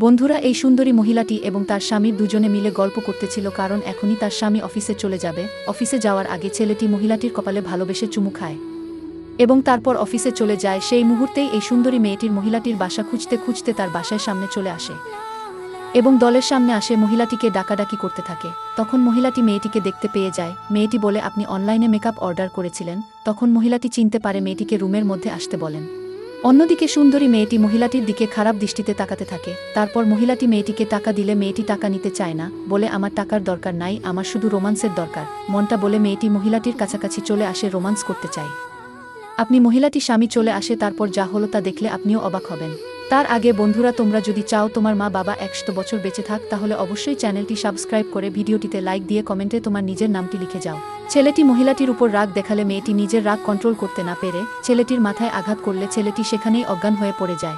বন্ধুরা, এই সুন্দরী মহিলাটি এবং তার স্বামীর দুজনে মিলে গল্প করতেছিল, কারণ এখনই তার স্বামী অফিসে চলে যাবে। অফিসে যাওয়ার আগে ছেলেটি মহিলাটির কপালে ভালোবেসে চুমু খায় এবং তারপর অফিসে চলে যায়। সেই মুহূর্তেই এই সুন্দরী মেয়েটির মহিলাটির বাসা খুঁজতে খুঁজতে তার বাসায় সামনে চলে আসে এবং দলের সামনে আসে মহিলাটিকে ডাকাডাকি করতে থাকে। তখন মহিলাটি মেয়েটিকে দেখতে পেয়ে যায়। মেয়েটি বলে, আপনি অনলাইনে মেকআপ অর্ডার করেছিলেন। তখন মহিলাটি চিনতে পারে, মেয়েটিকে রুমের মধ্যে আসতে বলেন। অন্যদিকে সুন্দরী মেয়েটি মহিলাটির দিকে খারাপ দৃষ্টিতে তাকাতে থাকে। তারপর মহিলাটি মেয়েটিকে টাকা দিলে মেয়েটি টাকা নিতে চায় না, বলে আমার টাকার দরকার নাই, আমার শুধু রোমান্সের দরকার। মনটা বলে মেয়েটি মহিলাটির কাছাকাছি চলে আসে, রোমান্স করতে চায়। আপনি মহিলাটি স্বামী চলে আসে। তারপর যা হলো তা দেখলে আপনিও অবাক হবেন। তার আগে বন্ধুরা, তোমরা যদি চাও তোমার মা বাবা 100 বছর বেঁচে থাক, তাহলে অবশ্যই চ্যানেলটি সাবস্ক্রাইব করে ভিডিওটিতে লাইক দিয়ে কমেন্টে তোমার নিজের নামটি লিখে যাও। ছেলেটি মহিলাটির উপর রাগ দেখালে মেয়েটি নিজের রাগ কন্ট্রোল করতে না পেরে ছেলেটির মাথায় আঘাত করলে ছেলেটি সেখানেই অজ্ঞান হয়ে পড়ে যায়।